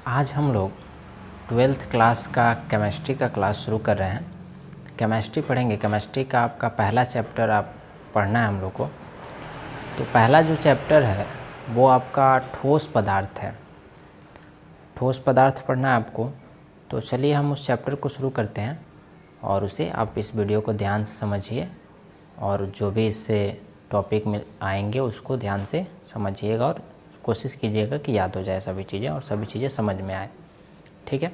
आज हम लोग 12th क्लास का केमिस्ट्री का क्लास शुरू कर रहे हैं। केमिस्ट्री पढ़ेंगे। केमिस्ट्री का आपका पहला चैप्टर आप पढ़ना है हम लोग को। तो पहला जो चैप्टर है वो आपका ठोस पदार्थ है। ठोस पदार्थ पढ़ना है आपको। तो चलिए हम उस चैप्टर को शुरू करते हैं और उसे आप इस वीडियो को ध्यान से समझिए और जो भी इससे टॉपिक में आएंगे उसको ध्यान से समझिएगा और कोशिश कीजिएगा कि याद हो जाए सभी चीज़ें और सभी चीज़ें समझ में आए, ठीक है।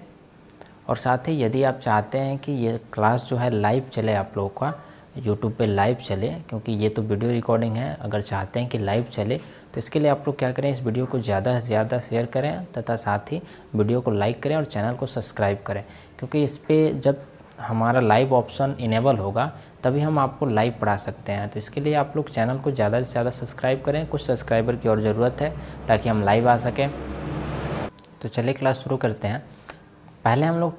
और साथ ही यदि आप चाहते हैं कि ये क्लास जो है लाइव चले, आप लोगों का यूट्यूब पे लाइव चले, क्योंकि ये तो वीडियो रिकॉर्डिंग है, अगर चाहते हैं कि लाइव चले तो इसके लिए आप लोग क्या करें, इस वीडियो को ज़्यादा से ज़्यादा शेयर करें तथा साथ ही वीडियो को लाइक करें और चैनल को सब्सक्राइब करें, क्योंकि इस पर जब हमारा लाइव ऑप्शन इनेबल होगा तभी हम आपको लाइव पढ़ा सकते हैं। तो इसके लिए आप लोग चैनल को ज़्यादा से ज़्यादा सब्सक्राइब करें। कुछ सब्सक्राइबर की और ज़रूरत है ताकि हम लाइव आ सकें। तो चलिए क्लास शुरू करते हैं। पहले हम लोग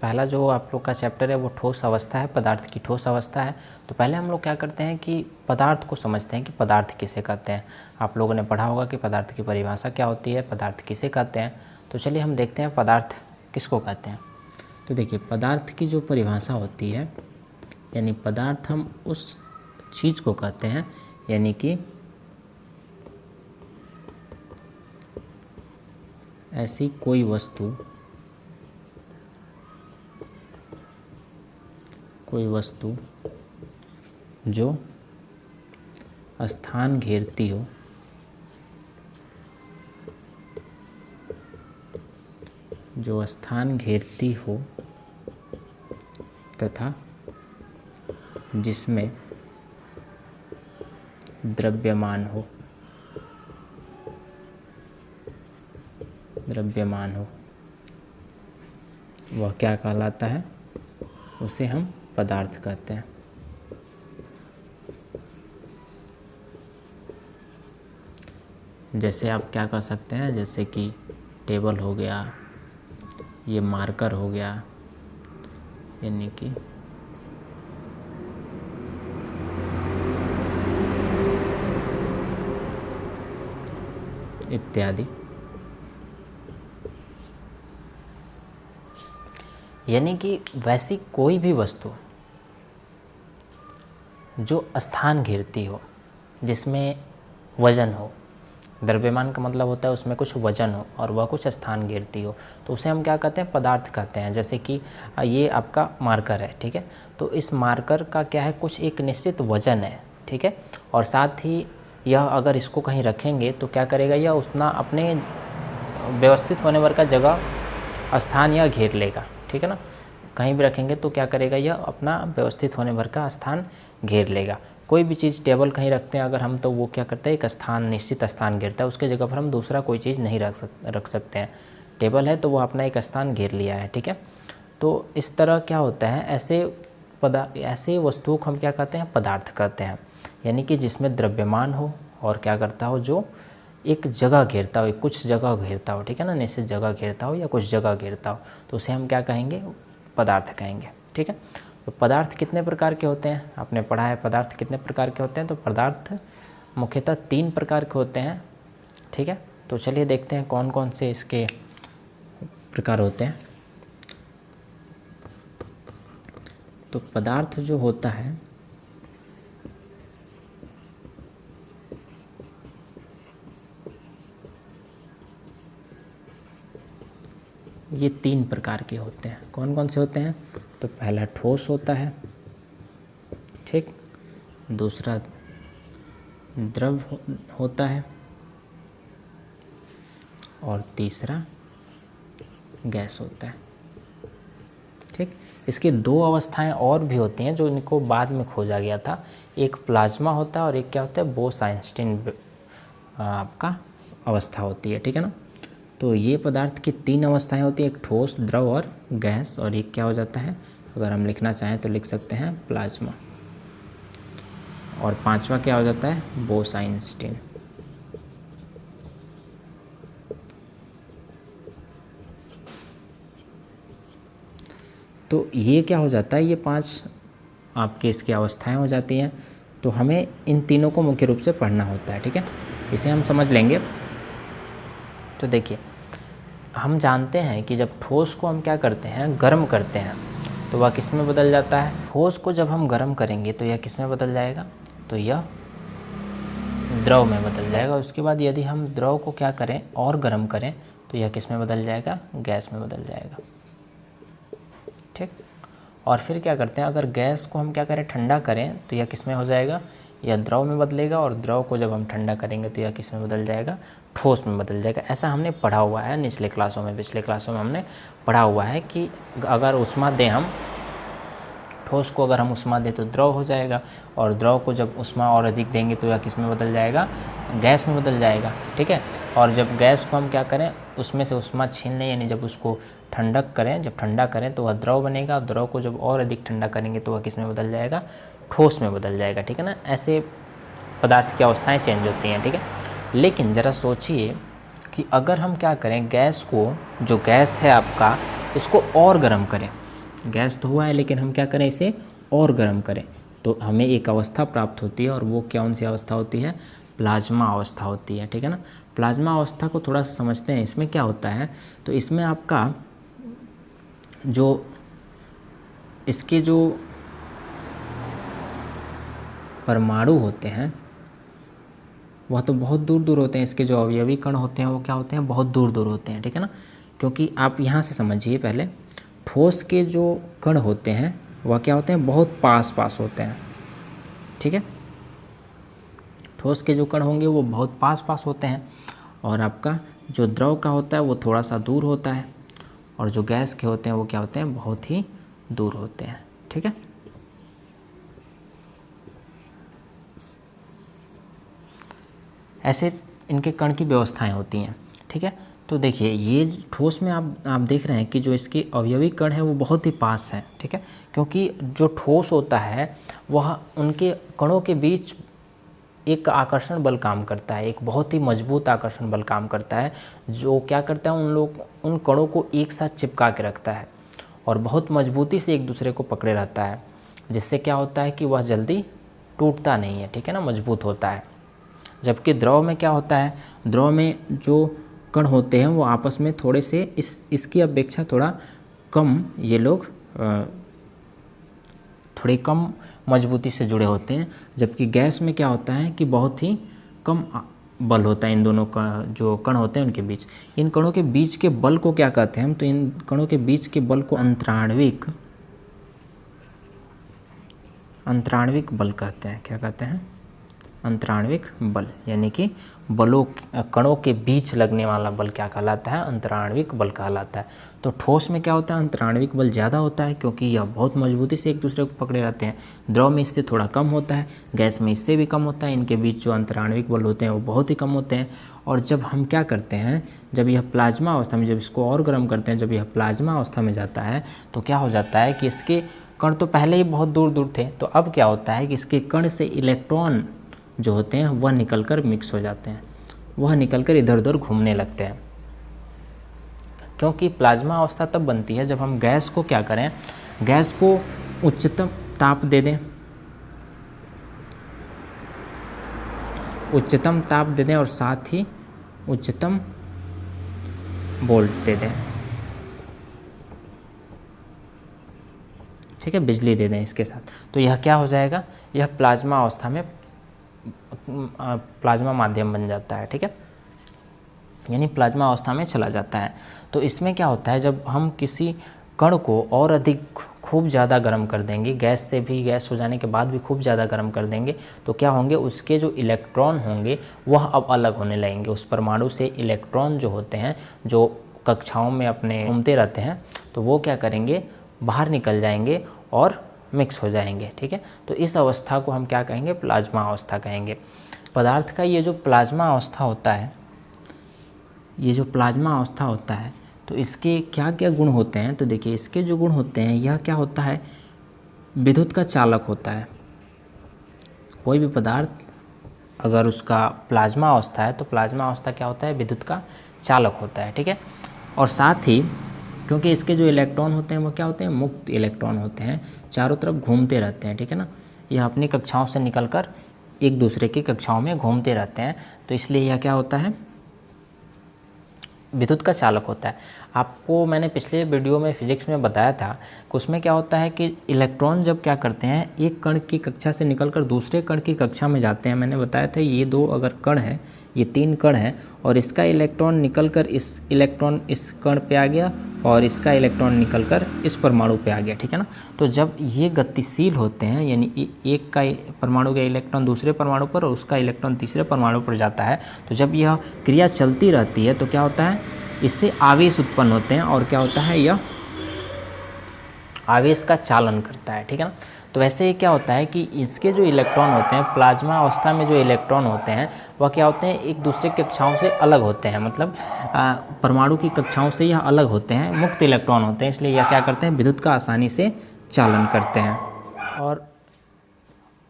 पहला जो आप लोग का चैप्टर है वो ठोस अवस्था है, पदार्थ की ठोस अवस्था है। तो पहले हम लोग क्या करते हैं कि पदार्थ को समझते हैं कि पदार्थ किसे कहते हैं। आप लोगों ने पढ़ा होगा कि पदार्थ की परिभाषा क्या होती है, पदार्थ किसे कहते हैं। तो चलिए हम देखते हैं पदार्थ किसको कहते हैं। तो देखिए, पदार्थ की जो परिभाषा होती है, यानी पदार्थ हम उस चीज़ को कहते हैं, यानी कि ऐसी कोई वस्तु जो स्थान घेरती हो तथा जिसमें द्रव्यमान हो वह क्या कहलाता है, उसे हम पदार्थ कहते हैं। जैसे आप क्या कह सकते हैं, जैसे कि टेबल हो गया, ये मार्कर हो गया, यानी कि इत्यादि। यानी कि वैसी कोई भी वस्तु जो स्थान घेरती हो, जिसमें वजन हो। द्रव्यमान का मतलब होता है उसमें कुछ वजन हो और वह कुछ स्थान घेरती हो, तो उसे हम क्या कहते हैं, पदार्थ कहते हैं। जैसे कि ये आपका मार्कर है, ठीक है। तो इस मार्कर का क्या है, कुछ एक निश्चित वजन है, ठीक है। और साथ ही यह अगर इसको कहीं रखेंगे तो क्या करेगा, यह उतना अपने व्यवस्थित होने भर का जगह स्थान यह घेर लेगा, ठीक है ना। कहीं भी रखेंगे तो क्या करेगा, यह अपना व्यवस्थित होने भर का स्थान घेर लेगा। कोई भी चीज़, टेबल कहीं रखते हैं अगर हम, तो वो क्या करता है, एक स्थान, निश्चित स्थान घेरता है। उसके जगह पर हम दूसरा कोई चीज़ नहीं रख सकते हैं। टेबल है तो वो अपना एक स्थान घेर लिया है, ठीक है। तो इस तरह क्या होता है, ऐसे वस्तुओं को हम क्या कहते हैं, पदार्थ कहते हैं। यानी कि जिसमें द्रव्यमान हो और क्या करता हो, जो एक जगह घेरता हो, कुछ जगह घेरता हो, ठीक है ना, निश्चित जगह घेरता हो या कुछ जगह घेरता हो, तो उसे हम क्या कहेंगे, पदार्थ कहेंगे, ठीक है। तो पदार्थ कितने प्रकार के होते हैं, आपने पढ़ा है पदार्थ कितने प्रकार के होते हैं। तो पदार्थ मुख्यतः 3 प्रकार के होते हैं, ठीक है। तो चलिए देखते हैं कौन कौन से इसके प्रकार होते हैं। तो पदार्थ जो होता है ये 3 प्रकार के होते हैं। कौन कौन से होते हैं, तो पहला ठोस होता है, ठीक। दूसरा द्रव होता है और तीसरा गैस होता है, ठीक। इसकी 2 अवस्थाएं और भी होती हैं जो इनको बाद में खोजा गया था। एक प्लाज्मा होता है और एक क्या होता है, बोस-आइंस्टीन आपका अवस्था होती है, ठीक है ना। तो ये पदार्थ की 3 अवस्थाएं होती हैं, एक ठोस, द्रव और गैस। और एक क्या हो जाता है, अगर हम लिखना चाहें तो लिख सकते हैं प्लाज्मा। और 5वां क्या हो जाता है, बोस-आइंस्टीन। तो ये क्या हो जाता है, ये 5 आपके इसकी अवस्थाएं हो जाती हैं। तो हमें इन तीनों को मुख्य रूप से पढ़ना होता है, ठीक है। इसे हम समझ लेंगे। तो देखिए, हम जानते हैं कि जब ठोस को हम क्या करते हैं, गर्म करते हैं, तो वह किस में बदल जाता है। ठोस को जब हम गर्म करेंगे तो यह किस में बदल जाएगा, तो यह द्रव में बदल जाएगा। उसके बाद यदि हम द्रव को क्या करें और गर्म करें तो यह किस में बदल जाएगा, गैस में बदल जाएगा। ठीक, और फिर क्या करते हैं, अगर गैस को हम क्या करें, ठंडा करें तो यह किस में हो जाएगा, यह द्रव में बदलेगा, और द्रव को जब हम ठंडा करेंगे तो यह किस में बदल जाएगा, ठोस में बदल जाएगा। ऐसा हमने पढ़ा हुआ है पिछले क्लासों में हमने पढ़ा हुआ है कि अगर ऊष्मा दें हम, ठोस को अगर हम ऊष्मा दें तो द्रव हो जाएगा, और द्रव को जब ऊष्मा और अधिक देंगे तो यह किस में बदल जाएगा, गैस में बदल जाएगा। ठीक है, और जब गैस को हम क्या करें, उसमें से ऊष्मा छीन लें, यानी जब उसको ठंडक करें, जब ठंडा करें तो वह द्रव बनेगा, और द्रव को जब और अधिक ठंडा करेंगे तो वह किस में बदल जाएगा, ठोस में बदल जाएगा। ठीक है ना, ऐसे पदार्थ की अवस्थाएँ चेंज होती हैं। ठीक है, लेकिन ज़रा सोचिए कि अगर हम क्या करें, गैस को, जो गैस है आपका, इसको और गर्म करें। गैस तो हुआ है लेकिन हम क्या करें, इसे और गर्म करें, तो हमें एक अवस्था प्राप्त होती है, और वो कौन सी अवस्था होती है, प्लाज्मा अवस्था होती है। ठीक है ना, प्लाज्मा अवस्था को थोड़ा सा समझते हैं। इसमें क्या होता है, तो इसमें आपका जो इसके जो परमाणु होते हैं वह तो बहुत दूर दूर होते हैं, इसके जो अवयवी कण होते हैं वो क्या होते हैं, बहुत दूर दूर होते हैं। ठीक है ना, क्योंकि आप यहाँ से समझिए पहले, ठोस के जो कण होते हैं वह क्या होते हैं, बहुत पास पास होते हैं। ठीक है, ठोस के जो कण होंगे वो बहुत पास पास होते हैं, और आपका जो द्रव का होता है वो थोड़ा सा दूर होता है, और जो गैस के होते हैं वो क्या होते हैं, बहुत ही दूर होते हैं। ठीक है, ऐसे इनके कण की व्यवस्थाएं होती हैं। ठीक है, तो देखिए ये ठोस में आप देख रहे हैं कि जो इसके अवयवी कण हैं वो बहुत ही पास हैं। ठीक है, क्योंकि जो ठोस होता है वह उनके कणों के बीच एक आकर्षण बल काम करता है, एक बहुत ही मजबूत आकर्षण बल काम करता है, जो क्या करता है, उन कणों को एक साथ चिपका के रखता है, और बहुत मजबूती से एक दूसरे को पकड़े रहता है, जिससे क्या होता है कि वह जल्दी टूटता नहीं है। ठीक है ना, मजबूत होता है। जबकि द्रव में क्या होता है, द्रव में जो कण होते हैं वो आपस में थोड़े से इसकी अपेक्षा थोड़ा कम, ये लोग थोड़ी कम मजबूती से जुड़े होते हैं। जबकि गैस में क्या होता है कि बहुत ही कम बल होता है इन दोनों का, जो कण होते हैं उनके बीच। इन कणों के बीच के बल को क्या कहते हैं हम, तो इन कणों के बीच के बल को अंतराण्विक बल कहते हैं। क्या कहते हैं, अंतराण्विक बल, यानी कि कणों के बीच लगने वाला बल क्या कहलाता है, अंतराण्विक बल कहलाता है। तो ठोस में क्या होता है, अंतराण्विक बल ज़्यादा होता है, क्योंकि यह बहुत मजबूती से एक दूसरे को पकड़े रहते हैं। द्रव में इससे थोड़ा कम होता है, गैस में इससे भी कम होता है। इनके बीच जो अंतराण्विक बल होते हैं वो बहुत ही कम होते हैं। और जब हम क्या करते हैं, जब यह प्लाज्मा अवस्था में, जब इसको और गर्म करते हैं, जब यह प्लाज्मा अवस्था में जाता है तो क्या हो जाता है कि इसके कण तो पहले ही बहुत दूर दूर थे, तो अब क्या होता है कि इसके कण से इलेक्ट्रॉन जो होते हैं वह निकलकर मिक्स हो जाते हैं, वह निकलकर इधर उधर घूमने लगते हैं। क्योंकि प्लाज्मा अवस्था तब बनती है जब हम गैस को क्या करें, गैस को उच्चतम ताप दे दें, उच्चतम ताप दे दें और साथ ही उच्चतम वोल्ट दे दें। ठीक है, बिजली दे दें इसके साथ, तो यह क्या हो जाएगा, यह प्लाज्मा अवस्था में प्लाज्मा माध्यम बन जाता है। ठीक है, यानी प्लाज्मा अवस्था में चला जाता है। तो इसमें क्या होता है, जब हम किसी कण को और अधिक खूब ज़्यादा गर्म कर देंगे, गैस से भी, गैस हो जाने के बाद भी खूब ज़्यादा गर्म कर देंगे, तो क्या होंगे, उसके जो इलेक्ट्रॉन होंगे वह अब अलग होने लगेंगे। उस परमाणु से इलेक्ट्रॉन जो होते हैं, जो कक्षाओं में अपने घूमते रहते हैं, तो वो क्या करेंगे, बाहर निकल जाएंगे और मिक्स हो जाएंगे। ठीक है, तो इस अवस्था को हम क्या कहेंगे, प्लाज्मा अवस्था कहेंगे। पदार्थ का ये जो प्लाज्मा अवस्था होता है, ये जो प्लाज्मा अवस्था होता है, तो इसके क्या क्या गुण होते हैं, तो देखिए इसके जो गुण होते हैं, यह क्या होता है, विद्युत का चालक होता है। कोई भी पदार्थ अगर उसका प्लाज्मा अवस्था है तो प्लाज्मा अवस्था क्या होता है, विद्युत का चालक होता है। ठीक है, और साथ ही क्योंकि इसके जो इलेक्ट्रॉन होते हैं वो क्या होते हैं, मुक्त इलेक्ट्रॉन होते हैं, चारों तरफ घूमते रहते हैं। ठीक है ना, यह अपनी कक्षाओं से निकलकर एक दूसरे की कक्षाओं में घूमते रहते हैं, तो इसलिए यह क्या होता है, विद्युत का चालक होता है। आपको मैंने पिछले वीडियो में फिजिक्स में बताया था कि उसमें क्या होता है कि इलेक्ट्रॉन जब क्या करते हैं, एक कण की कक्षा से निकलकर दूसरे कण की कक्षा में जाते हैं। मैंने बताया था ये दो अगर कण है, ये 3 कण है और इसका इलेक्ट्रॉन निकलकर इस कण पे आ गया और इसका इलेक्ट्रॉन निकलकर इस परमाणु पे आ गया, ठीक है ना। तो जब ये गतिशील होते हैं, यानी एक का परमाणु का इलेक्ट्रॉन दूसरे परमाणु पर और उसका इलेक्ट्रॉन तीसरे परमाणु पर जाता है, तो जब यह क्रिया चलती रहती है तो क्या होता है, इससे आवेश उत्पन्न होते हैं और क्या होता है, यह आवेश का चालन करता है, ठीक है ना। तो वैसे ही क्या होता है कि इसके जो इलेक्ट्रॉन होते हैं, प्लाज्मा अवस्था में जो इलेक्ट्रॉन होते हैं वह क्या होते हैं, एक दूसरे की कक्षाओं से अलग होते हैं, मतलब परमाणु की कक्षाओं से यह अलग होते हैं, मुक्त इलेक्ट्रॉन होते हैं, इसलिए यह क्या करते हैं, विद्युत का आसानी से चालन करते हैं। और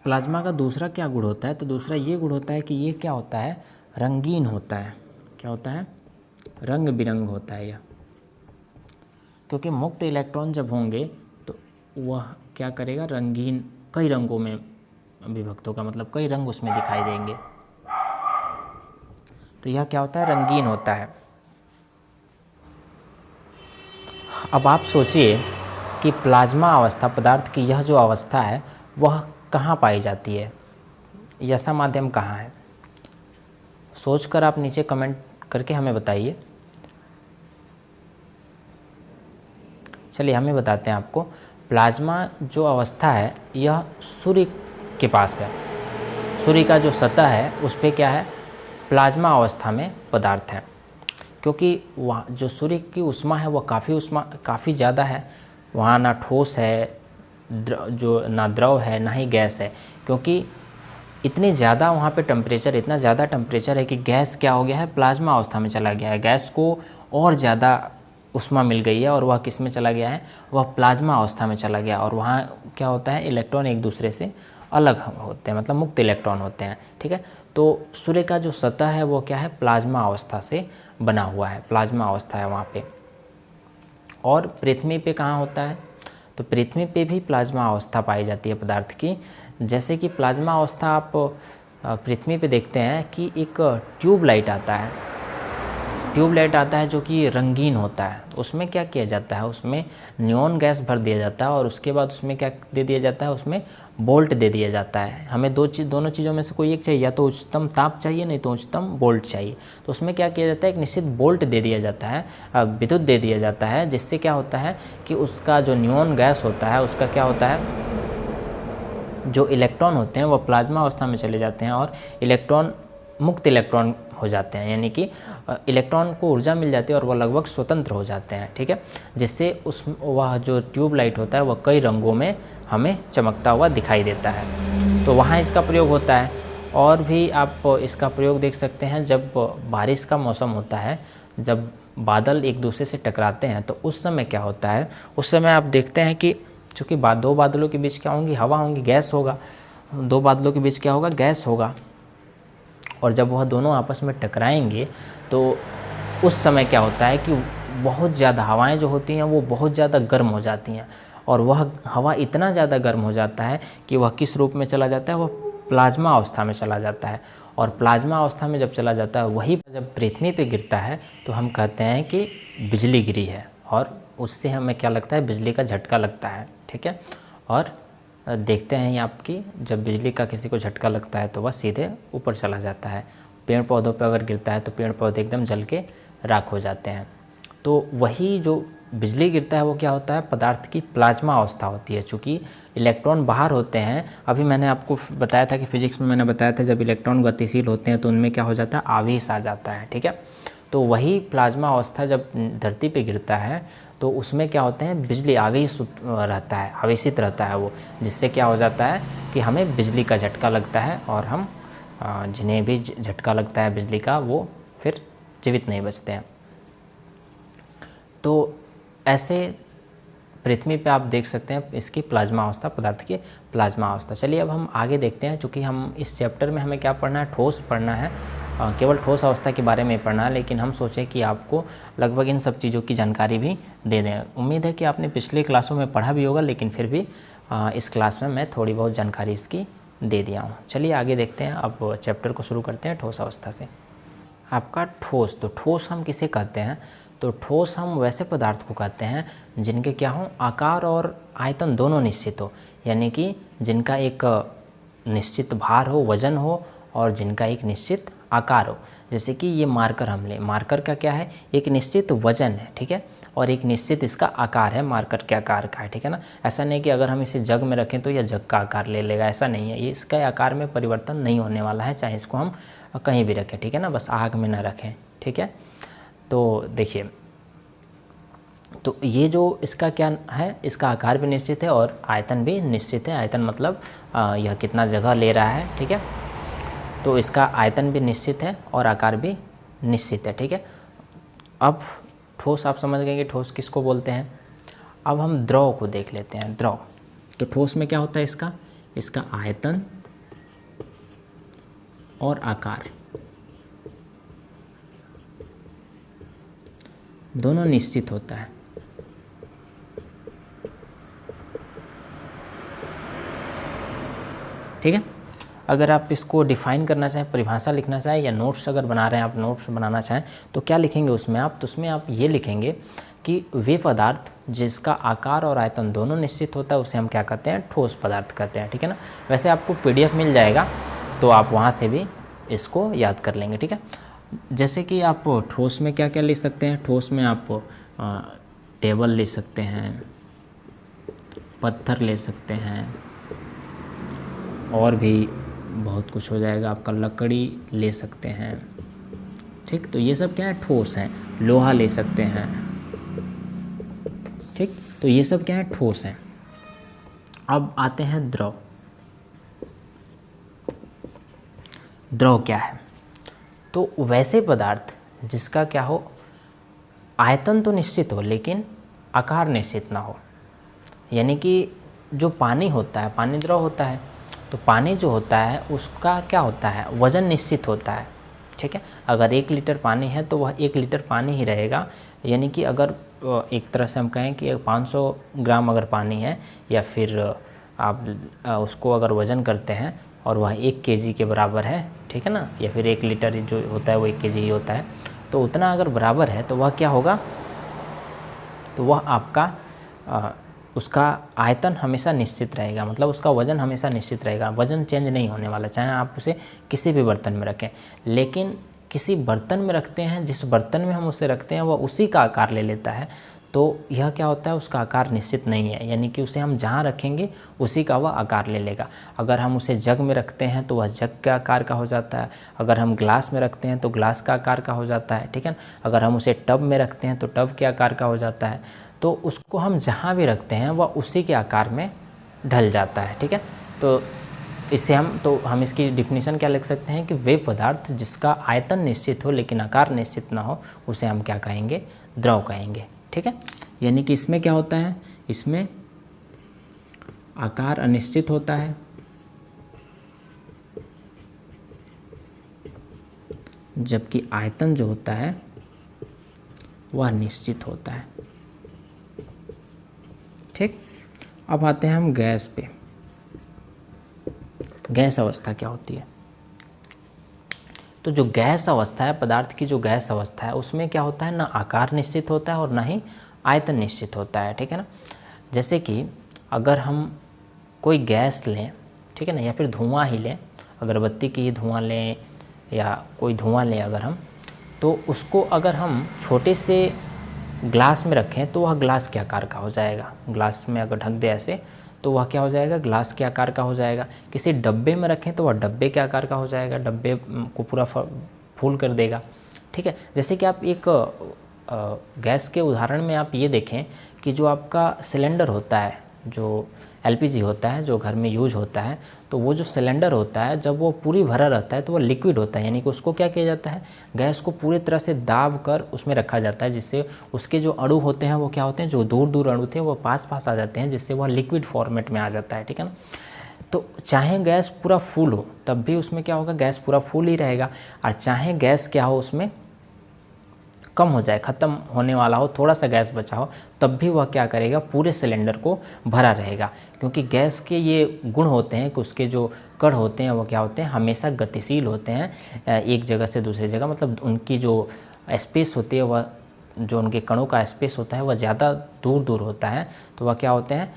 प्लाज्मा का दूसरा क्या गुण होता है, तो दूसरा ये गुण होता है कि ये क्या होता है, रंगीन होता है। क्या होता है, रंग बिरंग होता है यह, क्योंकि मुक्त इलेक्ट्रॉन जब होंगे तो वह क्या करेगा, रंगीन, कई रंगों में विभक्त होगा, मतलब कई रंग उसमें दिखाई देंगे, तो यह क्या होता है, रंगीन होता है। अब आप सोचिए कि प्लाज्मा अवस्था, पदार्थ की यह जो अवस्था है वह कहाँ पाई जाती है, ऐसा माध्यम कहाँ है, सोचकर आप नीचे कमेंट करके हमें बताइए। चलिए हमें बताते हैं आपको। प्लाज्मा जो अवस्था है यह सूर्य के पास है, सूर्य का जो सतह है उस पर क्या है, प्लाज्मा अवस्था में पदार्थ है, क्योंकि वहाँ जो सूर्य की ऊष्मा है वह काफ़ी ज़्यादा है, वहाँ ना ठोस है, जो ना द्रव है ना ही गैस है, क्योंकि इतनी ज़्यादा वहाँ पे टेम्परेचर, इतना ज़्यादा टेम्परेचर है कि गैस क्या हो गया है, प्लाज्मा अवस्था में चला गया है, गैस को और ज़्यादा ऊष्मा मिल गई है और वह किस में चला गया है, वह प्लाज्मा अवस्था में चला गया, और वहाँ क्या होता है, इलेक्ट्रॉन एक दूसरे से अलग होते हैं, मतलब मुक्त इलेक्ट्रॉन होते हैं, ठीक है। तो सूर्य का जो सतह है वो क्या है, प्लाज्मा अवस्था से बना हुआ है, प्लाज्मा अवस्था है वहाँ पे। और पृथ्वी पे कहाँ होता है, तो पृथ्वी पे भी प्लाज्मा अवस्था पाई जाती है पदार्थ की। जैसे कि प्लाज्मा अवस्था आप पृथ्वी पे देखते हैं कि एक ट्यूबलाइट आता है, ट्यूबलाइट आता है जो कि रंगीन होता है, उसमें क्या किया जाता है, उसमें नियॉन गैस भर दिया जाता है और उसके बाद उसमें क्या दे दिया जाता है, उसमें बोल्ट दे दिया जाता है। हमें दोनों चीज़ों में से कोई एक चाहिए, या तो उच्चतम ताप चाहिए नहीं तो उच्चतम बोल्ट चाहिए। तो उसमें क्या किया जाता है, एक निश्चित बोल्ट दे दिया जाता है, विद्युत दे दिया जाता है, जिससे क्या होता है कि उसका जो नियॉन गैस होता है उसका क्या होता है, जो इलेक्ट्रॉन होते हैं वह प्लाज्मा अवस्था में चले जाते हैं और इलेक्ट्रॉन मुक्त इलेक्ट्रॉन हो जाते हैं, यानी कि इलेक्ट्रॉन को ऊर्जा मिल जाती है और वह लगभग स्वतंत्र हो जाते हैं, ठीक है। जिससे वह जो ट्यूबलाइट होता है वह कई रंगों में हमें चमकता हुआ दिखाई देता है, तो वहाँ इसका प्रयोग होता है। और भी आप इसका प्रयोग देख सकते हैं, जब बारिश का मौसम होता है, जब बादल एक दूसरे से टकराते हैं तो उस समय क्या होता है, उस समय आप देखते हैं कि चूँकि दो बादलों के बीच क्या होंगी, हवा होंगी, गैस होगा, दो बादलों के बीच क्या होगा, गैस होगा, और जब वह दोनों आपस में टकराएंगे तो उस समय क्या होता है कि बहुत ज़्यादा हवाएं जो होती हैं वो बहुत ज़्यादा गर्म हो जाती हैं, और वह हवा इतना ज़्यादा गर्म हो जाता है कि वह किस रूप में चला जाता है, वह प्लाज्मा अवस्था में चला जाता है। और प्लाज्मा अवस्था में जब चला जाता है, वही जब पृथ्वी पे गिरता है तो हम कहते हैं कि बिजली गिरी है, और उससे हमें क्या लगता है, बिजली का झटका लगता है, ठीक है। और देखते हैं आपकी जब बिजली का किसी को झटका लगता है तो वह सीधे ऊपर चला जाता है। पेड़ पौधों पर अगर गिरता है तो पेड़ पौधे एकदम जल के राख हो जाते हैं। तो वही जो बिजली गिरता है वो क्या होता है, पदार्थ की प्लाज्मा अवस्था होती है। चूँकि इलेक्ट्रॉन बाहर होते हैं, अभी मैंने आपको बताया था कि फिजिक्स में मैंने बताया था जब इलेक्ट्रॉन गतिशील होते हैं तो उनमें क्या हो जाता है, आवेश आ जाता है, ठीक है। तो वही प्लाज्मा अवस्था जब धरती पे गिरता है तो उसमें क्या होते हैं, बिजली आवेश रहता है, आवेशित रहता है वो, जिससे क्या हो जाता है कि हमें बिजली का झटका लगता है, और हम जिन्हें भी झटका लगता है बिजली का वो फिर जीवित नहीं बचते हैं। तो ऐसे पृथ्वी पे आप देख सकते हैं इसकी प्लाज्मा अवस्था, पदार्थ की प्लाज्मा अवस्था। चलिए अब हम आगे देखते हैं, चूँकि हम इस चैप्टर में हमें क्या पढ़ना है, ठोस पढ़ना है, केवल ठोस अवस्था के बारे में पढ़ना है, लेकिन हम सोचें कि आपको लगभग इन सब चीज़ों की जानकारी भी दे दें। उम्मीद है कि आपने पिछले क्लासों में पढ़ा भी होगा, लेकिन फिर भी इस क्लास में मैं थोड़ी बहुत जानकारी इसकी दे दिया हूँ। चलिए आगे देखते हैं, अब चैप्टर को शुरू करते हैं ठोस अवस्था से। आपका ठोस। तो ठोस हम किसे कहते हैं? तो ठोस हम वैसे पदार्थ को कहते हैं जिनके क्या हो, आकार और आयतन दोनों निश्चित हो, यानी कि जिनका एक निश्चित भार हो, वजन हो, और जिनका एक निश्चित आकार हो। जैसे कि ये मार्कर हम लें, मार्कर का क्या है, एक निश्चित वजन है, ठीक है, और एक निश्चित इसका आकार है, मार्कर के आकार का है, ठीक है ना। ऐसा नहीं कि अगर हम इसे जग में रखें तो यह जग का आकार ले लेगा, ऐसा नहीं है। ये इसका आकार में परिवर्तन नहीं होने वाला है, चाहे इसको हम कहीं भी रखें, ठीक है ना, बस आग में ना रखें, ठीक है। तो देखिए, तो ये जो इसका क्या है, इसका आकार भी निश्चित है और आयतन भी निश्चित है। आयतन मतलब यह कितना जगह ले रहा है, ठीक है। तो इसका आयतन भी निश्चित है और आकार भी निश्चित है, ठीक है। अब ठोस आप समझ गए कि ठोस किसको बोलते हैं। अब हम द्रव को देख लेते हैं। द्रव, तो ठोस में क्या होता है, इसका आयतन और आकार दोनों निश्चित होता है, ठीक है। अगर आप इसको डिफाइन करना चाहें, परिभाषा लिखना चाहें, या नोट्स अगर बना रहे हैं आप, नोट्स बनाना चाहें तो क्या लिखेंगे उसमें आप, तो उसमें आप ये लिखेंगे कि वे पदार्थ जिसका आकार और आयतन दोनों निश्चित होता है उसे हम क्या कहते हैं, ठोस पदार्थ कहते हैं, ठीक है ना। वैसे आपको PDF मिल जाएगा तो आप वहाँ से भी इसको याद कर लेंगे, ठीक है। जैसे कि आप ठोस में क्या क्या लिख सकते हैं, ठोस में आप टेबल ले सकते हैं, पत्थर ले सकते हैं, और भी बहुत कुछ हो जाएगा आपका, लकड़ी ले सकते हैं, ठीक। तो ये सब क्या है, ठोस हैं। लोहा ले सकते हैं, ठीक। तो ये सब क्या है, ठोस हैं। अब आते हैं द्रव। द्रव क्या है, तो वैसे पदार्थ जिसका क्या हो, आयतन तो निश्चित हो लेकिन आकार निश्चित ना हो। यानी कि जो पानी होता है, पानी द्रव होता है, तो पानी जो होता है उसका क्या होता है, वज़न निश्चित होता है, ठीक है। अगर 1 लीटर पानी है तो वह 1 लीटर पानी ही रहेगा। यानी कि अगर एक तरह से हम कहें कि 500 ग्राम अगर पानी है, या फिर आप उसको अगर वज़न करते हैं और वह 1 केजी के बराबर है, ठीक है ना, या फिर 1 लीटर जो होता है वो 1 केजी ही होता है, तो उतना अगर बराबर है तो वह क्या होगा, तो वह आपका उसका आयतन हमेशा निश्चित रहेगा, मतलब उसका वज़न हमेशा निश्चित रहेगा, वज़न चेंज नहीं होने वाला, चाहे आप उसे किसी भी बर्तन में रखें। लेकिन किसी बर्तन में रखते हैं, जिस बर्तन में हम उसे रखते हैं वह उसी का आकार ले लेता है, तो यह क्या होता है, उसका आकार निश्चित नहीं है। यानी कि उसे हम जहाँ रखेंगे उसी का वह आकार ले लेगा। अगर हम उसे जग में रखते हैं तो वह जग के आकार का हो जाता है, अगर हम ग्लास में रखते हैं तो ग्लास का आकार का हो जाता है, ठीक है। अगर हम उसे टब में रखते हैं तो टब के आकार का हो जाता है। तो उसको हम जहाँ भी रखते हैं वह उसी के आकार में ढल जाता है, ठीक है। तो इससे हम इसकी डिफिनीशन क्या लिख सकते हैं कि वे पदार्थ जिसका आयतन निश्चित हो लेकिन आकार निश्चित ना हो उसे हम क्या कहेंगे, द्रव कहेंगे, ठीक है। यानी कि इसमें क्या होता है, इसमें आकार अनिश्चित होता है, जबकि आयतन जो होता है वह निश्चित होता है, ठीक। अब आते हैं हम गैस पे। गैस अवस्था क्या होती है, तो जो गैस अवस्था है, पदार्थ की जो गैस अवस्था है उसमें क्या होता है, ना आकार निश्चित होता है और ना ही आयतन निश्चित होता है, ठीक है ना। जैसे कि अगर हम कोई गैस लें, ठीक है ना, या फिर धुआं ही लें, अगरबत्ती की ही धुआं लें या कोई धुआं लें अगर हम, तो उसको अगर हम छोटे से ग्लास में रखें तो वह ग्लास के आकार का हो जाएगा। ग्लास में अगर ढक दे ऐसे तो वह क्या हो जाएगा, ग्लास के आकार का हो जाएगा। किसी डब्बे में रखें तो वह डब्बे के आकार का हो जाएगा, डब्बे को पूरा फुल कर देगा, ठीक है। जैसे कि आप एक गैस के उदाहरण में आप ये देखें कि जो आपका सिलेंडर होता है, जो LPG होता है, जो घर में यूज होता है, तो वो जो सिलेंडर होता है जब वो पूरी भरा रहता है तो वो लिक्विड होता है। यानी कि उसको क्या किया जाता है, गैस को पूरी तरह से दाब कर उसमें रखा जाता है, जिससे उसके जो अणु होते हैं वो क्या होते हैं, जो दूर दूर अणु थे वो पास पास आ जाते हैं, जिससे वह लिक्विड फॉर्मेट में आ जाता है, ठीक है ना। तो चाहे गैस पूरा फुल हो तब भी उसमें क्या होगा, गैस पूरा फुल ही रहेगा, और चाहे गैस क्या हो उसमें कम हो जाए, ख़त्म होने वाला हो, थोड़ा सा गैस बचा हो, तब भी वह क्या करेगा, पूरे सिलेंडर को भरा रहेगा। क्योंकि गैस के ये गुण होते हैं कि उसके जो कण होते हैं वो क्या होते हैं, हमेशा गतिशील होते हैं एक जगह से दूसरी जगह, मतलब उनकी जो स्पेस होती है वह, जो उनके कणों का स्पेस होता है वह ज़्यादा दूर दूर होता है, तो वह क्या होते हैं,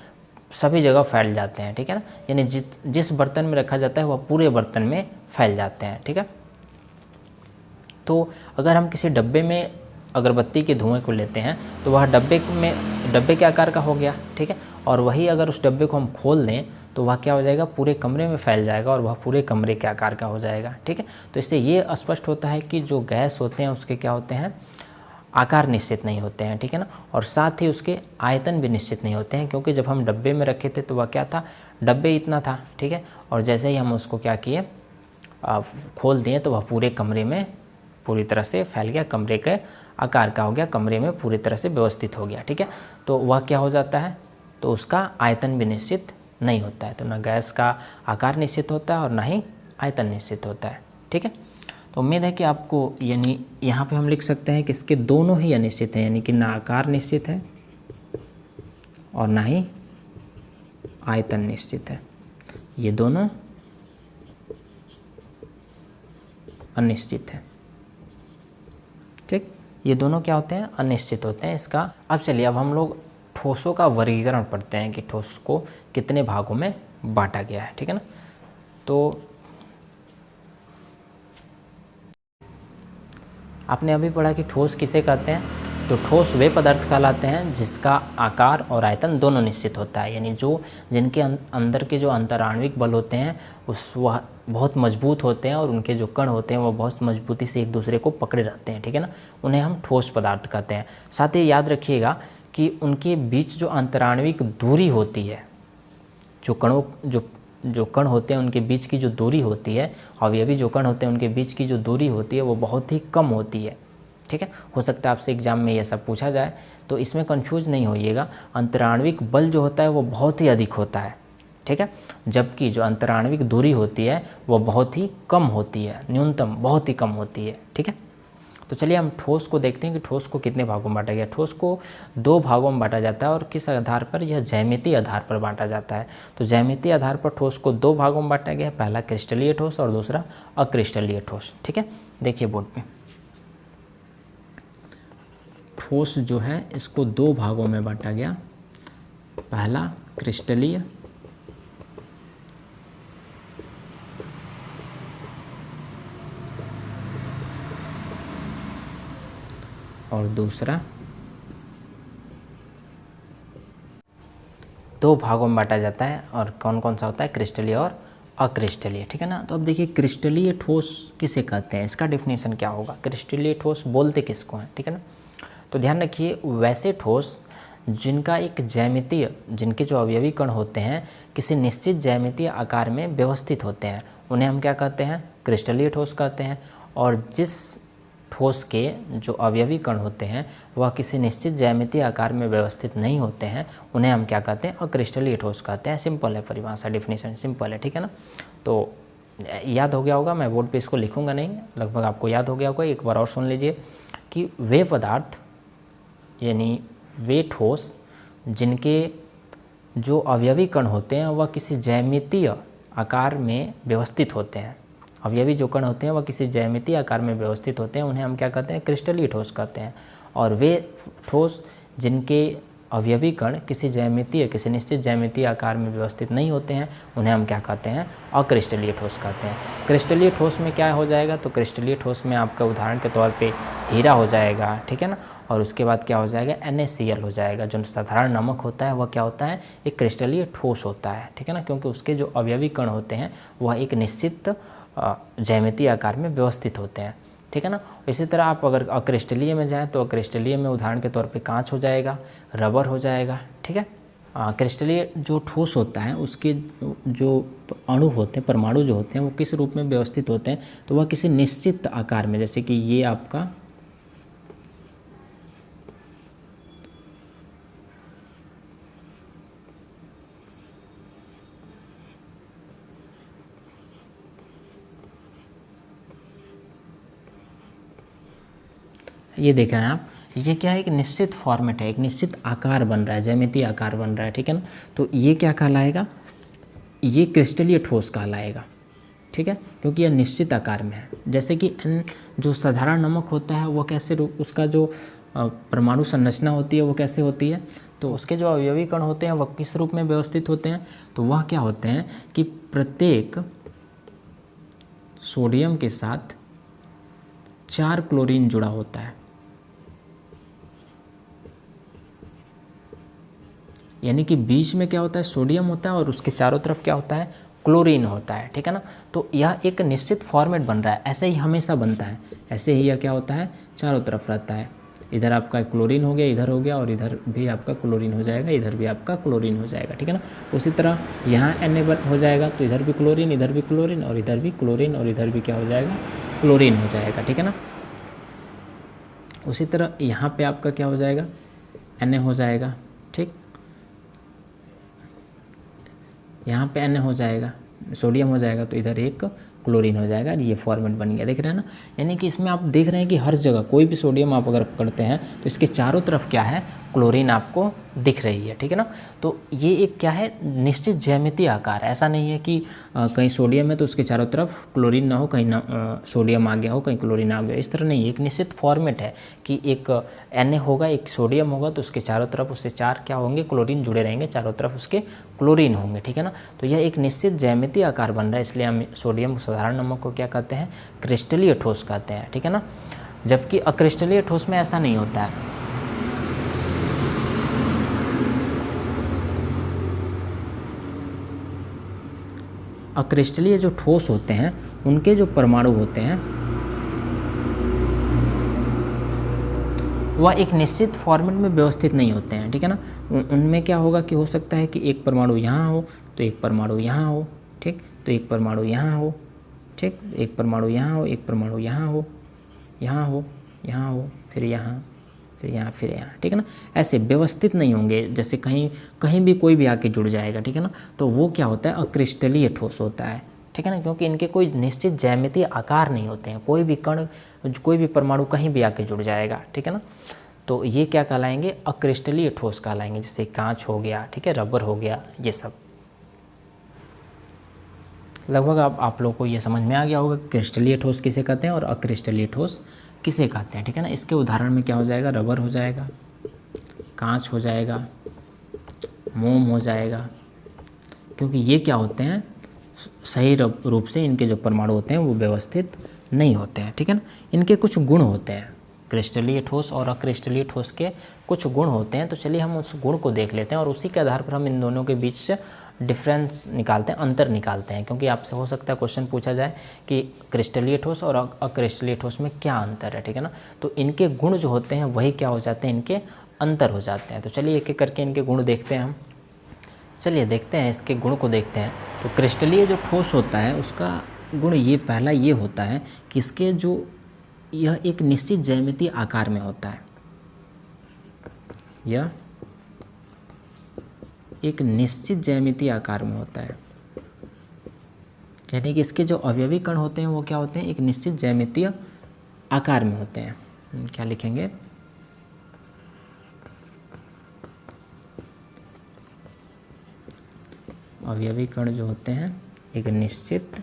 सभी जगह फैल जाते हैं, ठीक है ना। यानी जिस बर्तन में रखा जाता है वह पूरे बर्तन में फैल जाते हैं, ठीक है। तो अगर हम किसी डब्बे में अगरबत्ती के धुएं को लेते हैं तो वह डब्बे के आकार का हो गया, ठीक है। और वही अगर उस डब्बे को हम खोल दें तो वह क्या हो जाएगा, पूरे कमरे में फैल जाएगा और वह पूरे कमरे के आकार का हो जाएगा, ठीक है। तो इससे ये स्पष्ट होता है कि जो गैस होते हैं उसके क्या होते हैं, आकार निश्चित नहीं होते हैं, ठीक है ना। और साथ ही उसके आयतन भी निश्चित नहीं होते हैं, क्योंकि जब हम डब्बे में रखे थे तो वह क्या था, डब्बे इतना था, ठीक है। और जैसे ही हम उसको क्या किए, खोल दिए तो वह पूरे कमरे में पूरी तरह से फैल गया, कमरे के आकार का हो गया, कमरे में पूरी तरह से व्यवस्थित हो गया, ठीक है। तो वह क्या हो जाता है, तो उसका आयतन भी निश्चित नहीं होता है। तो ना गैस का आकार निश्चित होता है और ना ही आयतन निश्चित होता है, ठीक है। तो उम्मीद है कि आपको, यानी यहाँ पे हम लिख सकते हैं कि इसके दोनों ही अनिश्चित हैं, यानी कि ना आकार निश्चित है और ना ही आयतन निश्चित है, ये दोनों अनिश्चित है, ठीक। ये दोनों क्या होते हैं, अनिश्चित होते हैं इसका। अब चलिए, अब हम लोग ठोसों का वर्गीकरण पढ़ते हैं कि ठोस को कितने भागों में बांटा गया है, ठीक है ना। तो आपने अभी पढ़ा कि ठोस किसे कहते हैं, तो ठोस वे पदार्थ कहलाते हैं जिसका आकार और आयतन दोनों निश्चित होता है, यानी जिनके अंदर के जो अंतराण्विक बल होते हैं वह बहुत मजबूत होते हैं और उनके जो कण होते हैं वो बहुत मजबूती से एक दूसरे को पकड़े रहते हैं, ठीक है ना। उन्हें हम ठोस पदार्थ कहते हैं। साथ ही याद रखिएगा कि उनके बीच जो अंतराण्विक दूरी होती है, जो कण होते हैं उनके बीच की जो दूरी होती है, अवयवी जो कण होते हैं उनके बीच की जो दूरी होती है वो बहुत ही कम होती है, ठीक है। हो सकता है आपसे एग्जाम में ये सब पूछा जाए, तो इसमें कंफ्यूज नहीं होइएगा। अंतराण्विक बल जो होता है वो बहुत ही अधिक होता है, ठीक है, जबकि जो अंतराण्विक दूरी होती है वो बहुत ही कम होती है, न्यूनतम बहुत ही कम होती है, ठीक है। तो चलिए हम ठोस को देखते हैं कि ठोस को कितने भागों में बांटा गया। ठोस को 2 भागों में बांटा जाता है और किस आधार पर, यह ज्यामितीय आधार पर बांटा जाता है। तो ज्यामितीय आधार पर ठोस को 2 भागों में बांटा गया, पहला क्रिस्टलीय ठोस और दूसरा अक्रिस्टलीय ठोस, ठीक है। देखिए बोर्ड पे, ठोस जो है इसको 2 भागों में बांटा गया, पहला क्रिस्टलीय और दूसरा 2 भागों में बांटा जाता है। और कौन कौन सा होता है, क्रिस्टलीय और अक्रिस्टलीय, ठीक है ना। तो अब देखिए क्रिस्टलीय ठोस किसे कहते हैं, इसका डेफिनेशन क्या होगा, क्रिस्टलीय ठोस बोलते किसको हैं, ठीक है ना। तो ध्यान रखिए, वैसे ठोस जिनका एक ज्यामितीय, जिनके जो अवयवी कण होते हैं किसी निश्चित ज्यामितीय आकार में व्यवस्थित होते हैं, उन्हें हम क्या कहते हैं, क्रिस्टलीय ठोस कहते हैं। और जिस ठोस के जो अवयवी कण होते हैं वह किसी निश्चित ज्यामितीय आकार में व्यवस्थित नहीं होते हैं, उन्हें हम क्या कहते हैं, अक्रिस्टलीय ठोस कहते हैं। सिंपल है परिभाषा, डेफिनेशन सिंपल है, ठीक है ना। तो याद हो गया होगा, मैं बोर्ड पे इसको लिखूंगा नहीं, लगभग आपको याद हो गया होगा। एक बार और सुन लीजिए कि वे पदार्थ, यानी वे ठोस जिनके जो अवयवी कण होते हैं वह किसी ज्यामितीय आकार में व्यवस्थित होते हैं, अवयवी जो कण होते हैं वह किसी ज्यामितीय आकार में व्यवस्थित होते हैं, उन्हें हम क्या कहते हैं, क्रिस्टलीय ठोस कहते हैं। और वे ठोस जिनके अवयवी कण किसी निश्चित ज्यामितीय आकार में व्यवस्थित नहीं होते हैं, उन्हें हम क्या कहते हैं, अक्रिस्टलीय ठोस कहते हैं। क्रिस्टलीय ठोस में क्या हो जाएगा, तो क्रिस्टलीय ठोस में आपका उदाहरण के तौर पे हीरा हो जाएगा, ठीक है ना। और उसके बाद क्या हो जाएगा, NaCl हो जाएगा। जो साधारण नमक होता है वह क्या होता है, एक क्रिस्टलीय ठोस होता है, ठीक है ना, क्योंकि उसके जो अवयवी कण होते हैं वह एक निश्चित ज्यामितीय आकार में व्यवस्थित होते हैं, ठीक है ना। इसी तरह आप अगर अक्रिस्टलीय में जाएं तो अक्रिस्टलीय में उदाहरण के तौर पे कांच हो जाएगा, रबर हो जाएगा, ठीक है। क्रिस्टलीय जो ठोस होता है उसके जो अणु होते हैं, परमाणु जो होते हैं वो किस रूप में व्यवस्थित होते हैं, तो वह किसी निश्चित आकार में, जैसे कि ये आपका ये देख रहे हैं आप, ये क्या है, एक निश्चित फॉर्मेट है, एक निश्चित आकार बन रहा है, ज्यामितीय आकार बन रहा है, ठीक है ना। तो ये क्या कहलाएगा, ये क्रिस्टलीय ठोस कहलाएगा, ठीक है, क्योंकि यह निश्चित आकार में है। जैसे कि N जो साधारण नमक होता है वो कैसे उसका जो परमाणु संरचना होती है वो कैसे होती है, तो उसके जो अवयवी कण होते हैं वह किस रूप में व्यवस्थित होते हैं, तो वह क्या होते हैं कि प्रत्येक सोडियम के साथ 4 क्लोरीन जुड़ा होता है, यानी कि बीच में क्या होता है, सोडियम होता है और उसके चारों तरफ क्या होता है, क्लोरीन होता है, ठीक है ना। तो यह एक निश्चित फॉर्मेट बन रहा है, ऐसे ही हमेशा बनता है, ऐसे ही यह क्या होता है, चारों तरफ रहता है। इधर आपका क्लोरीन हो गया, इधर हो गया, और इधर भी आपका क्लोरीन हो जाएगा, इधर भी आपका क्लोरीन हो जाएगा, ठीक है ना। उसी तरह यहाँ Na हो जाएगा, तो इधर भी क्लोरीन, इधर भी क्लोरीन, और इधर भी क्लोरीन, और इधर भी क्या हो जाएगा, क्लोरीन हो जाएगा, ठीक है ना। उसी तरह यहाँ पे आपका क्या हो जाएगा, Na हो जाएगा, ठीक, यहाँ पे Na हो जाएगा, सोडियम हो जाएगा, तो इधर एक क्लोरीन हो जाएगा, ये फॉर्मेट बन गया, देख रहे हैं ना। यानी कि इसमें आप देख रहे हैं कि हर जगह कोई भी सोडियम आप अगर पकड़ते हैं तो इसके चारों तरफ क्या है, क्लोरीन आपको दिख रही है, ठीक है ना। तो ये एक क्या है, निश्चित ज्यामितीय आकार। ऐसा नहीं है कि कहीं सोडियम है तो उसके चारों तरफ क्लोरीन ना हो, कहीं ना सोडियम आ गया हो, कहीं क्लोरीन आ गया, इस तरह नहीं। एक निश्चित फॉर्मेट है कि एक Na होगा, एक सोडियम होगा, तो उसके चारों तरफ उससे 4 क्या होंगे, क्लोरीन जुड़े रहेंगे, चारों तरफ उसके क्लोरीन होंगे, ठीक है ना। तो यह एक निश्चित ज्यामितीय आकार बन रहा है, इसलिए हम सोडियम साधारण नमक को क्या कहते हैं, क्रिस्टलीय ठोस कहते हैं, ठीक है ना। जबकि अक्रिस्टलीय ठोस में ऐसा नहीं होता है। अक्रिस्टलीय जो ठोस होते हैं उनके जो परमाणु होते हैं वह एक निश्चित फॉर्मेट में व्यवस्थित नहीं होते हैं, ठीक है ना। उनमें क्या होगा कि हो सकता है कि एक परमाणु यहाँ हो तो एक परमाणु यहाँ हो, ठीक, तो एक परमाणु यहाँ हो, ठीक, एक परमाणु यहाँ हो, एक परमाणु यहाँ हो, यहाँ हो, यहाँ हो, फिर यहाँ, फिर यहाँ, फिर यहाँ, ठीक है ना। ऐसे व्यवस्थित नहीं होंगे, जैसे कहीं कहीं भी कोई भी आके जुड़ जाएगा, ठीक है ना। तो वो क्या होता है, अक्रिस्टलीय ठोस होता है, ठीक है ना, क्योंकि इनके कोई निश्चित ज्यामितीय आकार नहीं होते हैं, कोई भी कण, कोई भी परमाणु कहीं भी आके जुड़ जाएगा, ठीक है ना। तो ये क्या कहलाएंगे, अक्रिस्टलीय ठोस कहलाएंगे, जैसे कांच हो गया, ठीक है, रबर हो गया, ये सब। लगभग आप लोगों को ये समझ में आ गया होगा क्रिस्टलीय ठोस किसे कहते हैं और अक्रिस्टलीय ठोस किसे कहते हैं, ठीक है ना। इसके उदाहरण में क्या हो जाएगा, रबर हो जाएगा, कांच हो जाएगा, मोम हो जाएगा, क्योंकि ये क्या होते हैं, सही रूप से इनके जो परमाणु होते हैं वो व्यवस्थित नहीं होते हैं, ठीक है ना। इनके कुछ गुण होते हैं, क्रिस्टलीय ठोस और अक्रिस्टलीय ठोस के कुछ गुण होते हैं। तो चलिए हम उस गुण को देख लेते हैं और उसी के आधार पर हम इन दोनों के बीच से डिफरेंस निकालते हैं, अंतर निकालते हैं, क्योंकि आपसे हो सकता है क्वेश्चन पूछा जाए कि क्रिस्टलीय ठोस और अक्रिस्टलीय ठोस में क्या अंतर है, ठीक है ना। तो इनके गुण जो होते हैं वही क्या हो जाते हैं, इनके अंतर हो जाते हैं। तो चलिए एक एक करके इनके गुण देखते हैं हम। चलिए देखते हैं, इसके गुण को देखते हैं। तो क्रिस्टलीय जो ठोस होता है उसका गुण ये पहला ये होता है कि इसके जो यह एक निश्चित ज्यामितीय आकार में होता है, यह एक निश्चित ज्यामितीय आकार में होता है, यानी कि इसके जो अवयवी कण होते हैं वो क्या होते हैं, एक निश्चित ज्यामितीय आकार में होते हैं। क्या लिखेंगे, अवयवी कण जो होते हैं एक निश्चित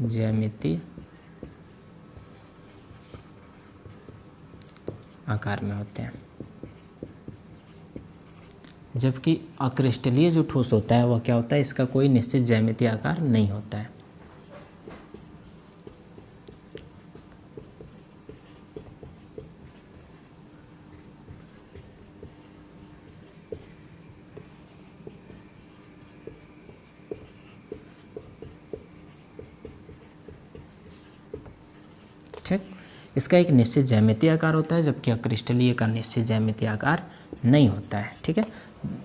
ज्यामितीय आकार में होते हैं। जबकि अक्रिस्टलीय जो ठोस होता है वह क्या होता है, इसका कोई निश्चित ज्यामितीय आकार नहीं होता है। ठीक, इसका एक निश्चित ज्यामितीय आकार होता है, जबकि अक्रिस्टलीय का निश्चित ज्यामितीय आकार नहीं होता है, ठीक है।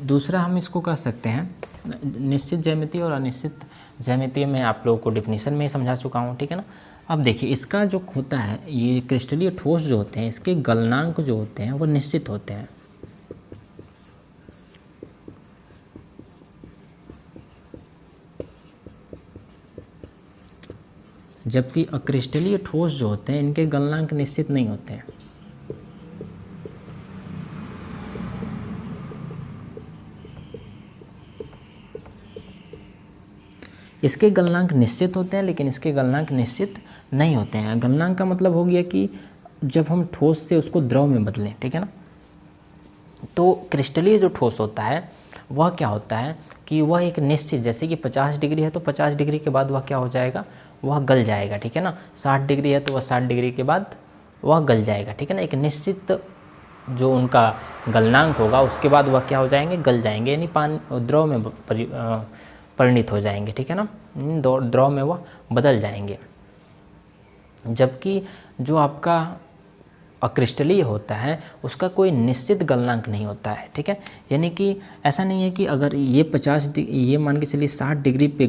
दूसरा हम इसको कह सकते हैं निश्चित ज्यामितीय और अनिश्चित ज्यामितीय में आप लोगों को डिफिनीशन में ही समझा चुका हूँ, ठीक है ना। अब देखिए इसका जो होता है, ये क्रिस्टलीय ठोस जो होते हैं इसके गलनांक जो होते हैं वो निश्चित होते हैं। जबकि अक्रिस्टलीय ठोस जो होते हैं इनके गलनांक निश्चित नहीं होते हैं। इसके गलनांक निश्चित होते हैं लेकिन इसके गलनांक निश्चित नहीं होते हैं। गलनांक का मतलब हो गया कि जब हम ठोस से उसको द्रव में बदलें, ठीक है ना। तो क्रिस्टलीय जो ठोस होता है वह क्या होता है कि वह एक निश्चित, जैसे कि 50 डिग्री है तो 50 डिग्री के बाद वह क्या हो जाएगा, वह गल जाएगा, ठीक है ना। 60 डिग्री है तो वह 60 डिग्री के बाद वह गल जाएगा, ठीक है ना। एक निश्चित जो उनका गलनांक होगा उसके बाद वह क्या हो जाएंगे, गल जाएंगे, यानी पानी द्रव में परिणित हो जाएंगे, ठीक है ना। द्रव में वह बदल जाएंगे। जबकि जो आपका अक्रिस्टलीय होता है उसका कोई निश्चित गलनांक नहीं होता है, ठीक है। यानी कि ऐसा नहीं है कि अगर ये ये मान के चलिए 60 डिग्री पे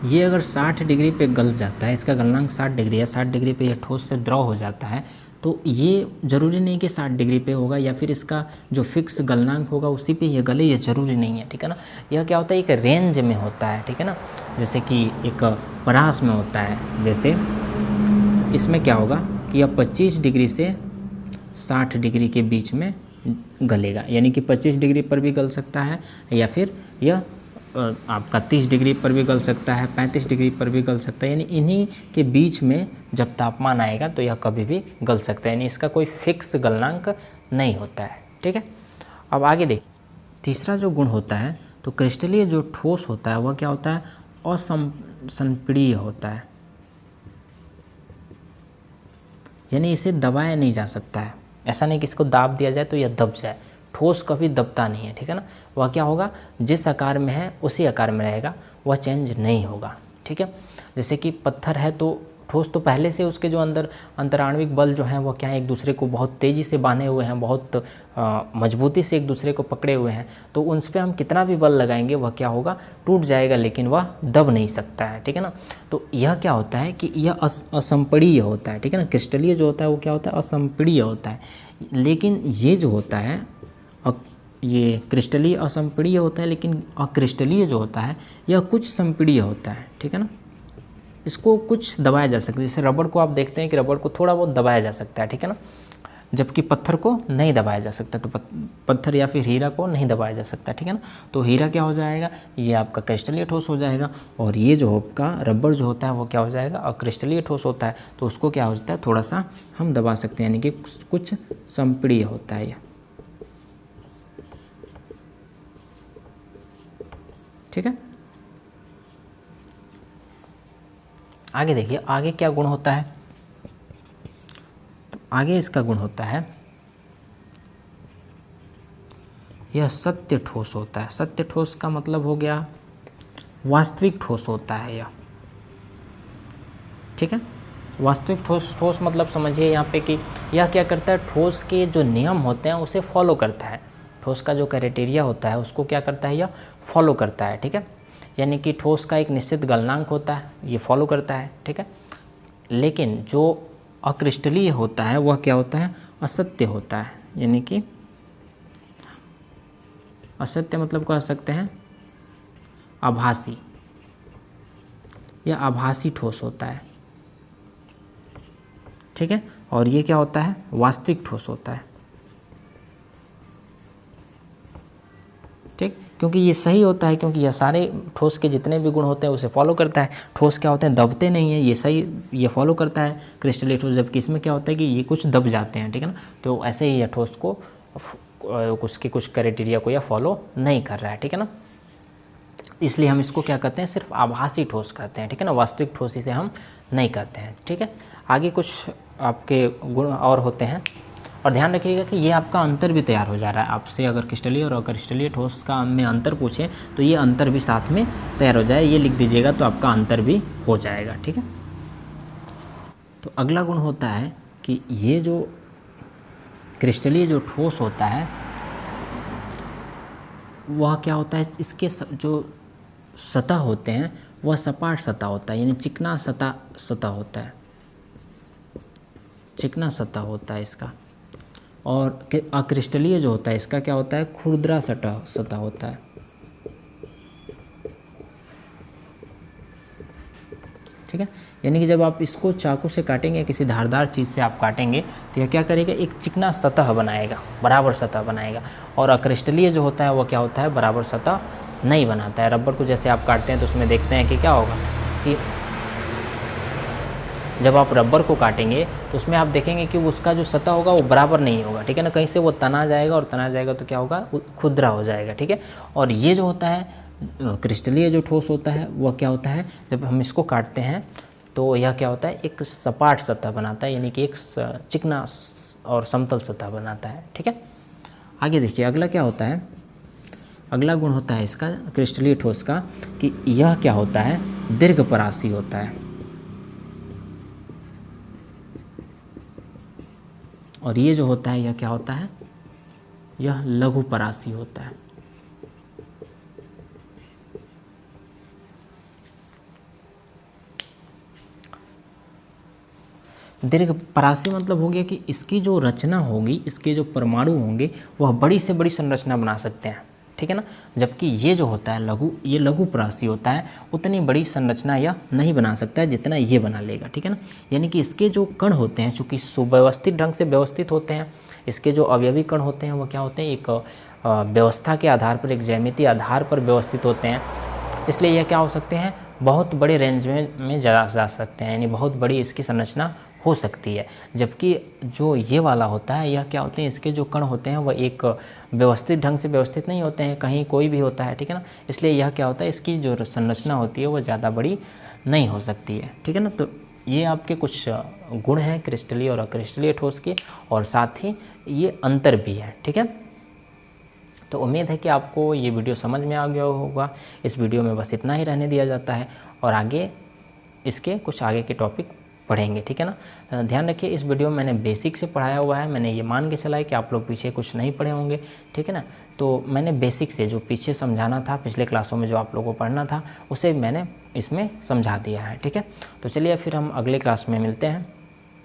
ये अगर 60 डिग्री पे गल जाता है, इसका गलनांक 60 डिग्री है, 60 डिग्री पे ये ठोस से द्रव हो जाता है, तो ये ज़रूरी नहीं कि 60 डिग्री पे होगा या फिर इसका जो फिक्स गलनांक होगा उसी पे ये गले, ये ज़रूरी नहीं है, ठीक है ना। यह क्या होता है, एक रेंज में होता है, ठीक है ना। जैसे कि एक परास में होता है, जैसे इसमें क्या होगा कि यह 25 डिग्री से 60 डिग्री के बीच में गलेगा, यानी कि 25 डिग्री पर भी गल सकता है या फिर यह आपका 30 डिग्री पर भी गल सकता है, 35 डिग्री पर भी गल सकता है, यानी इन्हीं के बीच में जब तापमान आएगा तो यह कभी भी गल सकता है, यानी इसका कोई फिक्स गलनांक नहीं होता है, ठीक है। अब आगे देखिए, तीसरा जो गुण होता है, तो क्रिस्टलीय जो ठोस होता है वह क्या होता है, असंपीड्य होता है, यानी इसे दबाया नहीं जा सकता है। ऐसा नहीं कि इसको दाब दिया जाए तो यह दब जाए, ठोस कभी दबता नहीं है, ठीक है ना। वह क्या होगा, जिस आकार में है उसी आकार में रहेगा, वह चेंज नहीं होगा, ठीक है। जैसे कि पत्थर है तो ठोस तो पहले से उसके जो अंदर अंतराण्विक बल जो हैं वो क्या है, एक दूसरे को बहुत तेज़ी से बांधे हुए हैं, बहुत मजबूती से एक दूसरे को पकड़े हुए हैं, तो उन पर हम कितना भी बल लगाएंगे वह क्या होगा, टूट जाएगा, लेकिन वह दब नहीं सकता है, ठीक है ना। तो यह क्या होता है कि यह असंपीड्य होता है, ठीक है ना। क्रिस्टलीय जो होता है वो क्या होता है, असंपीड्य होता है। लेकिन ये जो होता है, ये क्रिस्टलीय असंपीड्य होता है, लेकिन अक्रिस्टलीय जो होता है यह कुछ संपीड्य होता है, ठीक है ना। इसको कुछ दबाया जा सकता है, जैसे रबड़ को आप देखते हैं कि रबड़ को थोड़ा बहुत दबाया जा सकता है, ठीक है ना, जबकि पत्थर को नहीं दबाया जा सकता। तो पत्थर या फिर हीरा को नहीं दबाया जा सकता, ठीक है ना। तो हीरा क्या हो जाएगा, ये आपका क्रिस्टलीय ठोस हो जाएगा, और ये जो आपका रबड़ जो होता है वो क्या हो जाएगा, अक्रिस्टलीय ठोस होता है। तो उसको क्या हो जाता है, थोड़ा सा हम दबा सकते हैं, यानी कि कुछ संपीड्य होता है ये, ठीक है। आगे देखिए, आगे क्या गुण होता है, तो आगे इसका गुण होता है, यह सत्य ठोस होता है। सत्य ठोस का मतलब हो गया वास्तविक ठोस होता है यह, ठीक है। वास्तविक ठोस मतलब समझिए यहाँ पे कि यह क्या करता है, ठोस के जो नियम होते हैं उसे फॉलो करता है। ठोस का जो क्राइटेरिया होता है उसको क्या करता है, यह फॉलो करता है, ठीक है। यानी कि ठोस का एक निश्चित गलनांक होता है, ये फॉलो करता है, ठीक है। लेकिन जो अक्रिस्टलीय होता है वह क्या होता है, असत्य होता है। यानी कि असत्य मतलब कह सकते हैं आभासी, यह आभासी ठोस होता है, ठीक है। और ये क्या होता है, वास्तविक ठोस होता है, ठीक। क्योंकि ये सही होता है, क्योंकि यह सारे ठोस के जितने भी गुण होते हैं उसे फॉलो करता है। ठोस क्या होते हैं, दबते नहीं हैं, ये सही, ये फॉलो करता है क्रिस्टलीय ठोस। जबकि इसमें क्या होता है कि ये कुछ दब जाते हैं, ठीक है ना। तो ऐसे ही यह ठोस को उसके कुछ क्राइटेरिया को यह फॉलो नहीं कर रहा है, ठीक है ना। इसलिए हम इसको क्या कहते हैं, सिर्फ आभासी ठोस कहते हैं, ठीक है ना। वास्तविक ठोस इसे हम नहीं कहते हैं, ठीक है। आगे कुछ आपके गुण और होते हैं, और ध्यान रखिएगा कि ये आपका अंतर भी तैयार हो जा रहा है। आपसे अगर क्रिस्टलीय और अक्रिस्टलीय ठोस का में अंतर पूछे तो ये अंतर भी साथ में तैयार हो जाए, ये लिख दीजिएगा तो आपका अंतर भी हो जाएगा, ठीक है। तो अगला गुण होता है कि ये जो क्रिस्टलीय जो ठोस होता है वह क्या होता है, इसके जो सतह होते हैं वह सपाट सतह होता है, यानी चिकना सतह होता है, चिकना सतह होता है इसका। और अक्रिस्टलीय जो होता है इसका क्या होता है, खुरदरा सतह होता है, ठीक ठीक है। यानी कि जब आप इसको चाकू से काटेंगे, किसी धारदार चीज़ से आप काटेंगे तो यह क्या करेगा, एक चिकना सतह बनाएगा, बराबर सतह बनाएगा। और अक्रिस्टलीय जो होता है वो क्या होता है, बराबर सतह नहीं बनाता है। रबर को जैसे आप काटते हैं तो उसमें देखते हैं कि क्या होगा कि जब आप रबर को काटेंगे तो उसमें आप देखेंगे कि उसका जो सतह होगा वो बराबर नहीं होगा, ठीक है ना। कहीं से वो तना जाएगा और तना जाएगा तो क्या होगा, वो खुरदरा हो जाएगा, ठीक है। और ये जो होता है क्रिस्टलीय जो ठोस होता है वह क्या होता है, जब हम इसको काटते हैं तो यह क्या होता है, एक सपाट सतह बनाता है, यानी कि एक चिकना और समतल सतह बनाता है, ठीक है। आगे देखिए अगला क्या होता है, अगला गुण होता है इसका क्रिस्टलीय ठोस का कि यह क्या होता है, दीर्घपरासी होता है। और ये जो होता है यह क्या होता है, यह लघुपरासी होता है। दीर्घपरासी मतलब हो गया कि इसकी जो रचना होगी, इसके जो परमाणु होंगे वह बड़ी से बड़ी संरचना बना सकते हैं, ठीक है ना। जबकि ये जो होता है ये लघुपरासी होता है, उतनी बड़ी संरचना यह नहीं बना सकता है जितना ये बना लेगा, ठीक है ना। यानी कि इसके जो कण होते हैं चूँकि सुव्यवस्थित ढंग से व्यवस्थित होते हैं, इसके जो अवयवी कण होते हैं वो क्या होते हैं, एक व्यवस्था के आधार पर, एक ज्यामितीय आधार पर व्यवस्थित होते हैं। इसलिए यह क्या हो सकते हैं, बहुत बड़े रेंज में जा सकते हैं, यानी बहुत बड़ी इसकी संरचना हो सकती है। जबकि जो ये वाला होता है यह क्या होते हैं, इसके जो कण होते हैं वह एक व्यवस्थित ढंग से व्यवस्थित नहीं होते हैं, कहीं कोई भी होता है, ठीक है ना। इसलिए यह क्या होता है, इसकी जो संरचना होती है वह ज़्यादा बड़ी नहीं हो सकती है, ठीक है ना। तो ये आपके कुछ गुण हैं क्रिस्टलीय और अक्रिस्टलीय ठोस के, और साथ ही ये अंतर भी है, ठीक है। तो उम्मीद है कि आपको ये वीडियो समझ में आ गया होगा। इस वीडियो में बस इतना ही रहने दिया जाता है और आगे इसके कुछ आगे के टॉपिक पढ़ेंगे, ठीक है ना। ध्यान रखिए इस वीडियो में मैंने बेसिक से पढ़ाया हुआ है, मैंने ये मान के चला है कि आप लोग पीछे कुछ नहीं पढ़े होंगे, ठीक है ना। तो मैंने बेसिक से जो पीछे समझाना था, पिछले क्लासों में जो आप लोगों को पढ़ना था उसे मैंने इसमें समझा दिया है, ठीक है। तो चलिए फिर हम अगले क्लास में मिलते हैं।